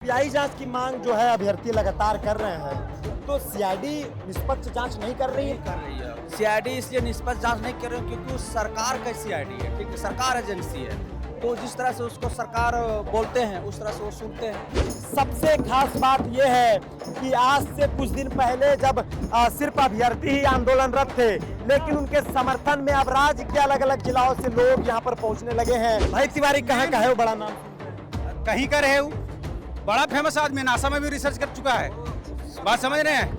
CBI जांच की मांग जो है अभ्यर्थी लगातार कर रहे हैं, तो सीआईडी निष्पक्ष जांच नहीं कर रही है। सीआईडी इसलिए निष्पक्ष जांच नहीं कर रही है क्योंकि उस सरकार का सीआईडी है, ठीक है, सरकार एजेंसी है। तो जिस तरह से उसको सरकार बोलते हैं उस तरह से वो सुनते हैं। सबसे खास बात यह है कि आज से कुछ दिन पहले जब सिर्फ अभ्यर्थी ही आंदोलनरत थे, लेकिन उनके समर्थन में अब राज्य के अलग अलग जिलों से लोग यहाँ पर पहुँचने लगे हैं। भाई तिवारी कहाँ का है? वो बड़ा नाम कहीं का रहे हो, बड़ा फेमस आदमी, नासा में भी रिसर्च कर चुका है। बात समझ रहे हैं?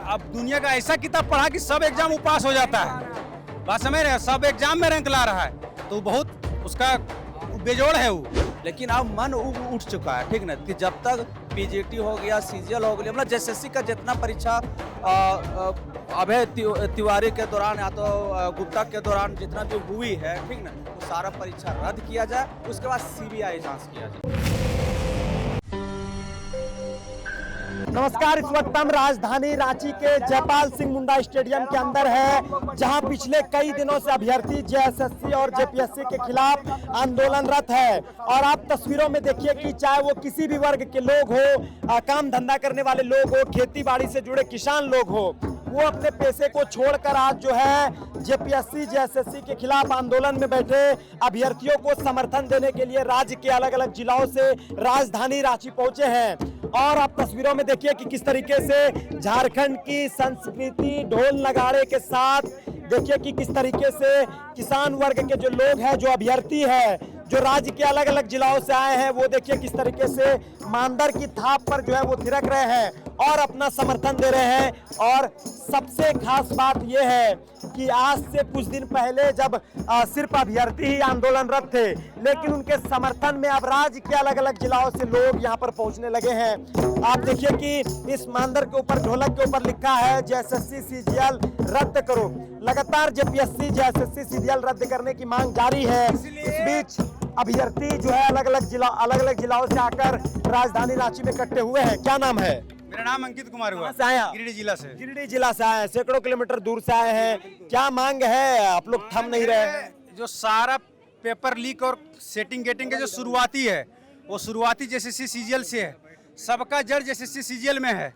अब दुनिया का ऐसा किताब पढ़ा कि सब एग्जाम वो पास हो जाता है। बात समझ रहे हैं? सब एग्जाम में रैंक ला रहा है, तो बहुत उसका बेजोड़ है वो। लेकिन अब मन उठ चुका है, ठीक ना, कि जब तक पीजीटी हो गया, सीजीएल हो गया, मतलब जेएसएससी का जितना परीक्षा अभय तिवारी के दौरान या तो गुप्ता के दौरान जितना भी हुई है, ठीक ना, वो सारा परीक्षा रद्द किया जाए, उसके बाद सीबीआई जांच किया जाए। नमस्कार, इस वक्त हम राजधानी रांची के जयपाल सिंह मुंडा स्टेडियम के अंदर है, जहां पिछले कई दिनों से अभ्यर्थी जेएसएससी और जेपीएससी के खिलाफ आंदोलनरत है। और आप तस्वीरों में देखिए कि चाहे वो किसी भी वर्ग के लोग हो, काम धंधा करने वाले लोग हो, खेती बाड़ी से जुड़े किसान लोग हो, वो अपने पैसे को छोड़कर आज जो है जेपीएससी जेएसएससी के खिलाफ आंदोलन में बैठे अभ्यर्थियों को समर्थन देने के लिए राज्य के अलग अलग जिलों से राजधानी रांची पहुंचे हैं। और आप तस्वीरों में देखिए कि किस तरीके से झारखंड की संस्कृति ढोल नगाड़े के साथ, देखिए कि किस तरीके से किसान वर्ग के जो लोग हैं, जो अभ्यर्थी है, जो राज्य के अलग अलग जिलों से आए हैं, वो देखिए किस तरीके से मानदर की थाप पर जो है वो थिरक रहे हैं और अपना समर्थन दे रहे हैं। और सबसे खास बात यह है कि आज से कुछ दिन पहले जब सिर्फ अभ्यर्थी ही आंदोलनरत थे, लेकिन उनके समर्थन में अब राज्य के अलग अलग जिलों से लोग यहाँ पर पहुँचने लगे हैं। आप देखिए कि इस मानदर के ऊपर, ढोलक के ऊपर लिखा है जेएसएससी सीजीएल रद्द करो। लगातार जेपीएससी जेएसएससी सीजीएल रद्द करने की मांग जारी है। इस बीच अभ्यर्थी जो है अलग अलग जिलों से आकर राजधानी रांची में इकट्ठे हुए हैं। क्या नाम है? मेरा नाम अंकित कुमार हुआ। से आया? गिरिडीह जिला से। गिरिडीह जिला से आए हैं, सैकड़ों किलोमीटर दूर से आए हैं। क्या मांग है? आप लोग थम नहीं रहे हैं। जो सारा पेपर लीक और सेटिंग गेटिंग के जो शुरुआती है, वो शुरुआती जेएसएससी सीजीएल से है। सबका जड़ जेएसएससी सीजीएल में है,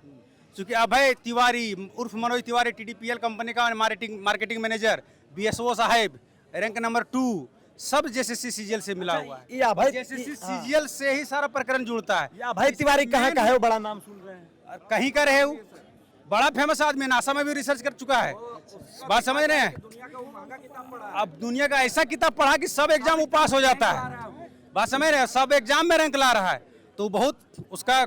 क्योंकि अभय तिवारी उर्फ मनोज तिवारी टीडीपीएल कंपनी का मार्केटिंग मैनेजर, बीएसओ साहेब, रैंक नंबर 2, सब जेएसएससी सीजीएल से मिला हुआ है। ये अभय जेएसएससी सीजीएल से ही सारा प्रकरण जुड़ता है। अभय तिवारी कहाँ का है? वो बड़ा नाम सुन रहे हैं। कहीं का रहे हो, बड़ा फेमस आदमी, नासा में भी रिसर्च कर चुका है। बात समझ रहे हैं? अब दुनिया का ऐसा किताब पढ़ा कि सब एग्जाम वो पास हो जाता है। बात समझ रहे हैं? सब एग्जाम में रैंक ला रहा है, तो बहुत उसका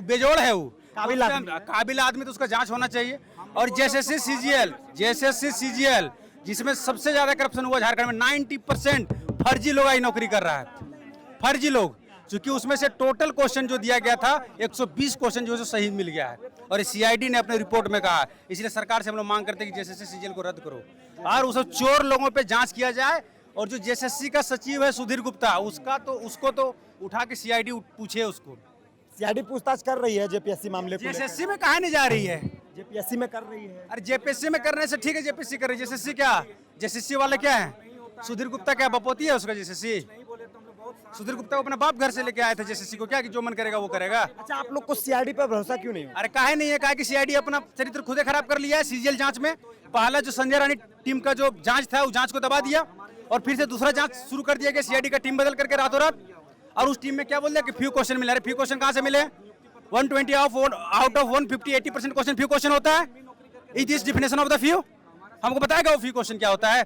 बेजोड़ है वो। काबिल आदमी, तो उसका जांच होना चाहिए। और जेएसएससी सीजीएल जिसमें सबसे ज्यादा करप्शन हुआ झारखंड में, 90% फर्जी लोग आई नौकरी कर रहा है, फर्जी लोग। क्योंकि उसमें से टोटल क्वेश्चन जो दिया गया था 120 क्वेश्चन जो सही मिल गया है, और सीआईडी ने अपने रिपोर्ट में कहा। इसलिए सरकार से हम लोग मांग करते हैं कि जेएसएससी सीजीएल को रद्द करो और उस चोर लोगों पे जांच किया जाए। और जो जेएसएससी का सचिव है सुधीर गुप्ता, उसको तो उठा के सीआईडी पूछे। उसको सीआईडी पूछताछ कर रही है जेपीएससी मामले को। जेएसएससी में कहा नहीं जा रही है? जेपीएससी में कर रही है। अरे जेपीएससी में करने से ठीक है, जेपीएससी कर रही है। जेएसएससी क्या, जेएसएससी वाले क्या है? सुधीर गुप्ता क्या बपोती है उसका? जेएसएससी सुधीर गुप्ता को अपने बाप घर से लेके आए थे जेएसएससी को, क्या कि जो मन करेगा वो करेगा। अच्छा, आप लोग को सीआईडी पर भरोसा क्यों नहीं? अरे काहे नहीं है? कहा कि सीआईडी अपना चरित्र खुद खराब कर लिया है सीजीएल जांच में। पहला जो संजय रानी टीम का जो जांच था, उस जांच को दबा दिया, और फिर से दूसरा जांच शुरू कर दिया गया सीआईडी का टीम बदल करके रातों रात। और उस टीम में क्या बोल दिया कि फ्यू क्वेश्चन मिले। फ्यू क्वेश्चन कहाँ से मिले? 120 out of 150, 80% question few question होता है। It is definition of the few. हमको बताएगा वो फ्यू क्वेश्चन क्या होता है?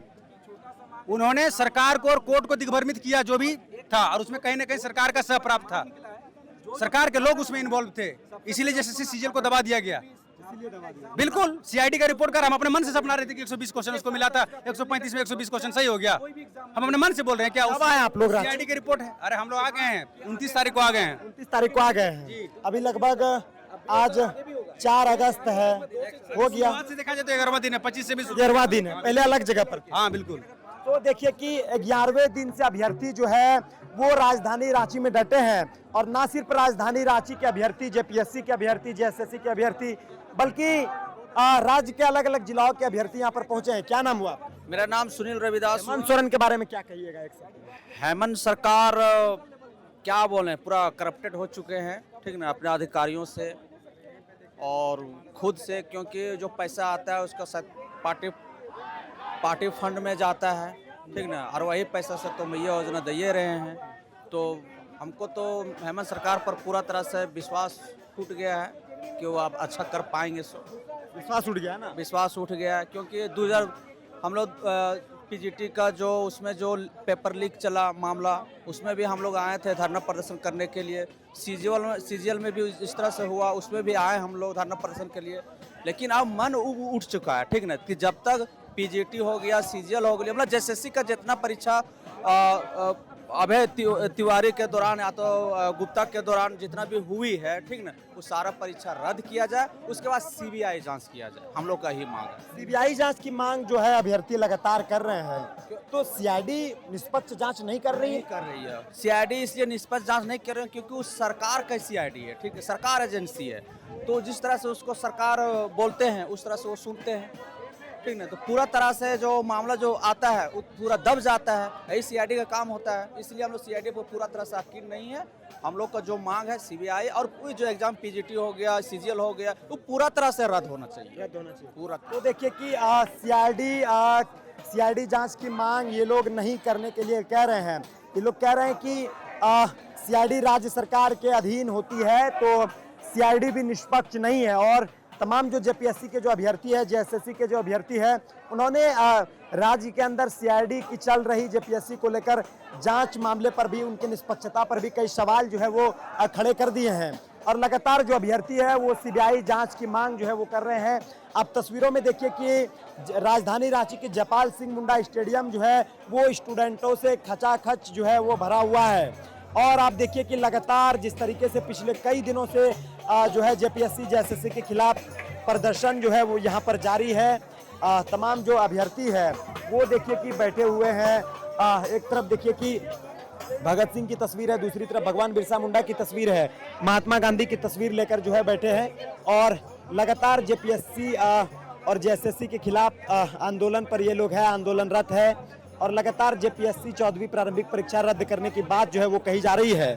उन्होंने सरकार को और कोर्ट को दिग्भ्रमित किया जो भी था, और उसमें कहीं ना कहीं सरकार का सहप्राप्त था, सरकार के लोग उसमें इन्वॉल्व थे। इसीलिए जेएसएससी सीजीएल को दबा दिया गया। बिल्कुल सीआईडी का रिपोर्ट कर, हम अपने मन से सपना रहे थे कि 120 क्वेश्चन उसको मिला था, 135 में 120 क्वेश्चन सही हो गया। हम अपने मन से बोल रहे हैं। क्या आप लोग? सीआईडी की रिपोर्ट है। अरे हम लोग आ गए हैं, 29 तारीख को आ गए हैं। 29 तारीख को आ गए हैं। अभी लगभग आज 4 अगस्त है, हो गया। से देखा जाए तो 11वां दिन है, 25 से भी 11वां दिन है। पहले अलग जगह पर। हाँ बिल्कुल। तो देखिए कि 11वें दिन से अभ्यर्थी जो है वो राजधानी रांची में डटे हैं। और ना सिर्फ राजधानी रांची के अभ्यर्थी, जेपीएससी के अभ्यर्थी, जेएसएससी के अभ्यर्थी, बल्कि राज्य के अलग अलग जिलों के अभ्यर्थी यहाँ पर पहुंचे हैं। क्या नाम हुआ? मेरा नाम सुनील रविदास। हेमंत सोरेन के बारे में क्या कहिएगा? एक सेकंड। हेमंत सरकार क्या बोलें, पूरा करप्टेड हो चुके हैं, ठीक ना, अपने अधिकारियों से और खुद से, क्योंकि जो पैसा आता है उसका सब पार्टी फंड में जाता है, ठीक ना, और वही पैसा से तो मैया योजना दे रहे हैं। तो हमको तो हेमंत सरकार पर पूरा तरह से विश्वास टूट गया है कि वो आप अच्छा कर पाएंगे। विश्वास उठ गया ना? विश्वास उठ गया है, क्योंकि 2000 हम लोग पीजीटी का जो उसमें जो पेपर लीक चला मामला, उसमें भी हम लोग आए थे धरना प्रदर्शन करने के लिए। सीजीएल में भी इस तरह से हुआ, उसमें भी आए हम लोग धरना प्रदर्शन के लिए। लेकिन अब मन उठ चुका है, ठीक ना, कि जब तक पीजीटी हो गया, सीजीएल हो गया, मतलब जेएसएससी का जितना परीक्षा अभय तिवारी के दौरान या तो गुप्ता के दौरान जितना भी हुई है, ठीक ना, वो सारा परीक्षा रद्द किया जाए, उसके बाद सीबीआई जांच किया जाए, हम लोग का ही मांग है। सीबीआई जांच की मांग जो है अभ्यर्थी लगातार कर रहे हैं, तो सीआईडी निष्पक्ष जांच नहीं कर रही है। सीआईडी इसलिए निष्पक्ष जांच नहीं कर रहे हैं क्योंकि उस सरकार का सीआईडी है, ठीक है, सरकार एजेंसी है, तो जिस तरह से उसको सरकार बोलते हैं उस तरह से वो सुनते हैं, ठीक ना, तो पूरा तरह से जो मामला जो आता है वो पूरा दब जाता है। यही सीआईडी का काम होता है, इसलिए हम लोग सीआईडी पर पूरा तरह से यकीन नहीं है। हम लोग का जो मांग है सीबीआई और पूरी जो एग्जाम पीजीटी हो गया, सीजीएल हो गया, वो पूरा तरह से रद्द होना चाहिए, पूरा। तो देखिए कि सीआईडी जांच की मांग ये लोग नहीं करने के लिए कह रहे हैं। ये लोग कह रहे हैं कि सीआईडी राज्य सरकार के अधीन होती है, तो सीआईडी भी निष्पक्ष नहीं है, और तमाम जो जेपीएससी के जो अभ्यर्थी है, जेएसएससी के जो अभ्यर्थी है, उन्होंने राज्य के अंदर सीआईडी की चल रही जेपीएससी को लेकर जांच मामले पर भी, उनकी निष्पक्षता पर भी कई सवाल जो है वो खड़े कर दिए हैं, और लगातार जो अभ्यर्थी है वो सीबीआई जांच की मांग जो है वो कर रहे हैं। आप तस्वीरों में देखिए कि राजधानी रांची के जयपाल सिंह मुंडा स्टेडियम जो है वो स्टूडेंटों से खचाखच जो है वो भरा हुआ है, और आप देखिए कि लगातार जिस तरीके से पिछले कई दिनों से जो है जेपीएससी जेएसएससी के खिलाफ प्रदर्शन जो है वो यहाँ पर जारी है। तमाम जो अभ्यर्थी है वो देखिए कि बैठे हुए हैं। एक तरफ देखिए कि भगत सिंह की तस्वीर है, दूसरी तरफ भगवान बिरसा मुंडा की तस्वीर है, महात्मा गांधी की तस्वीर लेकर जो है बैठे हैं, और लगातार जेपीएससी और जेएसएससी के खिलाफ आंदोलन पर ये लोग हैं, आंदोलनरत है, और लगातार जेपीएससी 14वीं प्रारंभिक परीक्षा रद्द करने की बात जो है वो कही जा रही है।